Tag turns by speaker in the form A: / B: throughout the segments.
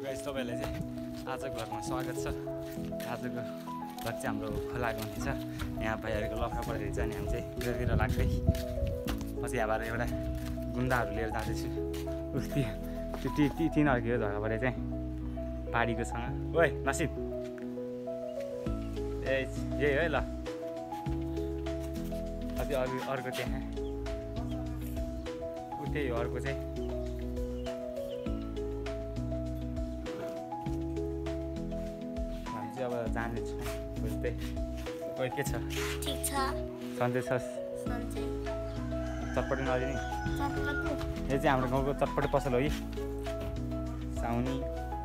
A: Guys तपाईहरुलाई चाहिँ आज घरमा स्वागत छ। आजको भक्त चाहिँ हाम्रो खोलाको हुनेछ। यहाँ भाइहरुको लखा परेर चाहिँ हामी चाहिँ तिर लाग्दै म चाहिँ यहाँबाट एउटा गुन्डाहरु लिएर जाँदैछु। उस्ती त्यो तिनीहरुको झगडाबाट चाहिँ पाडीको सँग ओइ नसिब ए यही है ल अझै अर्को त्यहाँ उतै अर्को चाहिँ अब जाने छु बुझ्दै ओइ के छ
B: ठीक छ
A: सन्चै छस्
B: सन्चै
A: चटपटे नलिने
B: चटपटे
A: यो चाहिँ हाम्रो गाउँको चटपटे पसल हो यी साउनी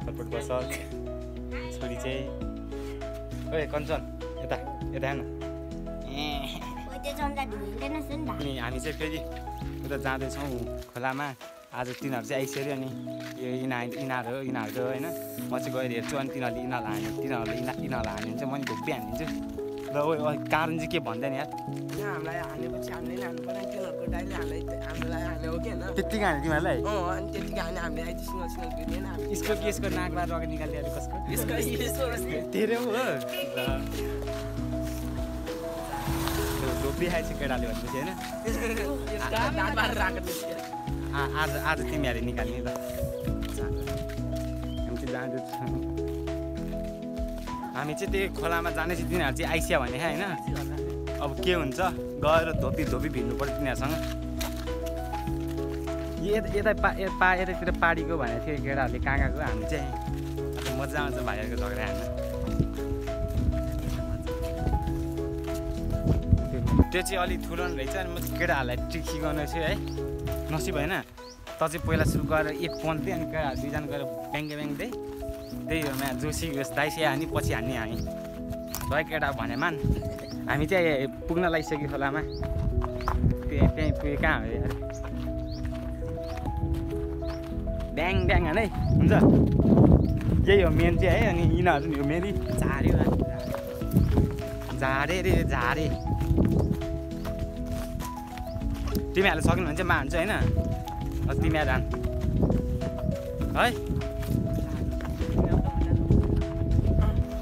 A: चटपटे पसल छोरी चाहिँ ओइ कञ्चन यता यता हेर्नु
B: त्यो चम्चा ढुल्दैन सुन न
A: अनि हामी चाहिँ फेरि उता जाँदैछौँ खोलामा। आज तिनीहरू चाहिँ आइसक्यो अनि यो यिनीहरू होइन म चाहिँ गएर हेर्छु अनि तिनीहरूले यिनीहरूलाई हान्यो भने चाहिँ मैले ढुक्कै हानिदिन्छु। र ओ कारण चाहिँ के भन्दैन यार
C: हामीलाई हानेपछि हामीले हान्नु पर्यो तिनीहरूको डाइले हामीलाई हान्यो हो कि होइन
A: त्यत्तिकै हान्यो तिमीहरूलाई
C: अनि त्यतिकै हाने हामीले आइज सिङ्गल गिर्दैन
A: यसको नाकबाट रगत निकालिदियो कसको तेरो हो धोपी खाएछ केटाले भनेपछि होइन आज तिमीहरूले निकाल्ने ल हामी चाहिँ जाँदैछौँ। हामी चाहिँ त्यो खोलामा जानेछ तिनीहरू चाहिँ आइसिया भने होइन अब के हुन्छ गएर धोपी भिड्नु पर्छ तिनीहरूसँग। यतातिर पाडीको भनेको थियो केटाहरूले कहाँ गएको हामी चाहिँ अब मजा आउँछ भाइहरूको झगडा हान्न। त्यो चाहिँ अलिक ठुलो रहेछ अनि म चाहिँ केटाहरूलाई ट्रिक सिकाउनु छु है नसिब होइन त चाहिँ पहिला सुरु गरेर एक पन्थ्दै अनि केटाहरू दुईजना गएर ब्याङ्दै त्यही हो यहाँ जोसी दाइसे हानी पछि हान्ने हामी भयो केटा भने मान हामी चाहिँ पुग्न लागिसक्यो खोलामा त्यहीँ पुगे कहाँ हो यार ब्याङ हाने हुन्छ यही हो मेन चाहिँ है। अनि यिनीहरू यो मेरी झारे रे झारे तिमीहरूले सक्नु भने चाहिँ म हान्छु होइन तिमीहरू हान है।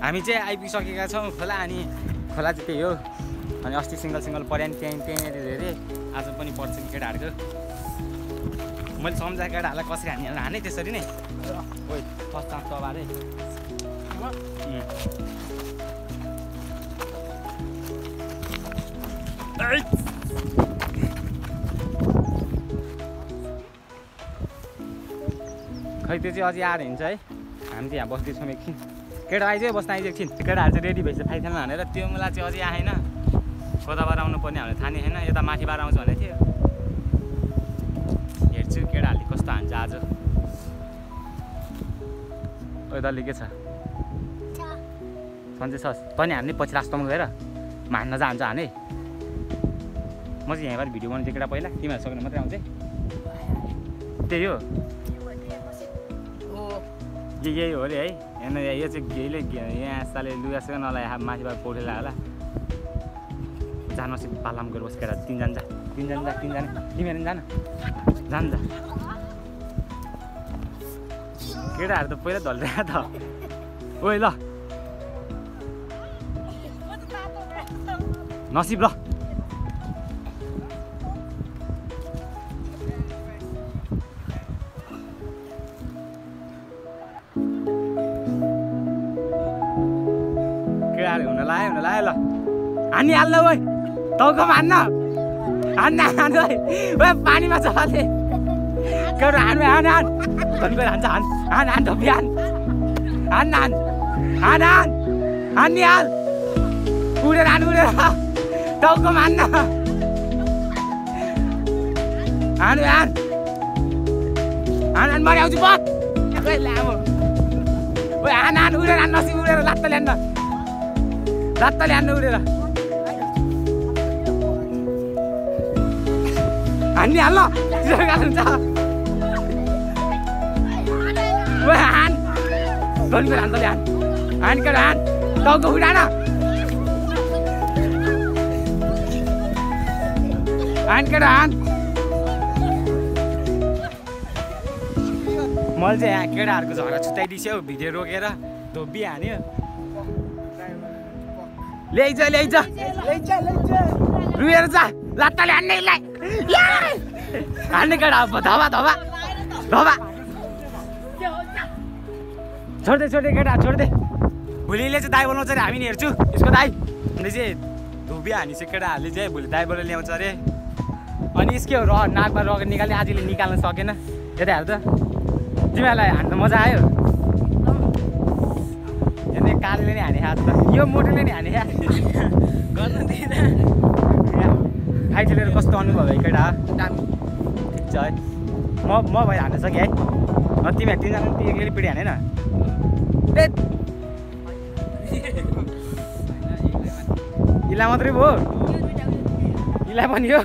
A: हामी चाहिँ आइपुगिसकेका छौँ खोला अनि खोला चाहिँ त्यही हो अनि अस्ति सिङ्गल पर्यो नि त्यहीँनिर धेरै आज पनि पर्छ केटाहरूको। मैले सम्झाएको केटाहरूलाई कसरी हाने त्यसरी नै ओइ फर्स्ट चान्स तबारे खै त्यो चाहिँ अझै आएर हिँड्छ है। हामी चाहिँ यहाँ बस्दैछौँ एकछिन केटा आइज बस्न आइज एकछिन केटाहरू चाहिँ रेडी भइसक्यो फाइथालमा हानेर त्यो मलाई चाहिँ अझै आएन कताबाट आउनु पर्ने हामीलाई थाहा नै छैन यता माथिबाट आउँछ भनेको थियो हेर्छु केटाहरूले कस्तो हान्छ आज। ओ दल्ली के छ सन्चै छस् तँ नि हान्ने पछि लास्टमा गएर म हान्न जान्छ हाने म चाहिँ यहाँबाट भिडियो बनाउँछु केटा पहिला तिमीहरू सक्नु मात्रै आउँछ त्यही हो यही हो अरे है हेर्नु यो चाहिँ गेले यहाँ साले लुगासुगा नलाए माथिबाट पौडेला होला जानुहोस् पालाम गरेर बसेर तिनजना तिमीहरू जान जा केटाहरू त पहिला ढल्दैन त ओइ ल नसिब ल हुन लायो ल हान्ने हाल्न ओइ टाउकोमा हान्न है ओ पानीमा चलाले केटा हान धनगएर हान धोपी हान्ने हाल उडेर टाउकोमा हान मरि आउँछु बत लामो ओ हान उडेर नसिब उडेर लात्ताले हान्नु उडेर हान्ने हाल्न हुन्छ हान धनगएर हान्तले हान टाउको उडान हान मैले चाहिँ यहाँ केटाहरूको झगडा छुट्याइदिन्छु भिडियो रोकेर धोबी हान्यो ल्याइज रुएर जा लात्ताले हान्ने हान्ने केटा धबा धबा धबा छोड्दे केटा छोड्दे भोलिले चाहिँ दाई बोलाउँछ अरे हामी नि हेर्छु यसको दाई अनि चाहिँ धोबी हानिन्छ केटाहरूले चाहिँ भोलि दाईबाट ल्याउँछ अरे अनि यसको नाकमा रगत निकाल्ने आजले निकाल्न सकेन यता हेर त तिमीहरूलाई हान्न मजा आयो हेर्ने कालीले नि हाने हात त यो मोटोले नि हाने
C: गर्न दिँदा
A: खाइखेलेर कस्तो अनुभव भयो केटा
C: दामी
A: ठिक छ है म भएर हान्न सकेँ है तिमीहरू तिनजना एक्लै पिँढी हाने न इला मात्रै भयो इला पनि हो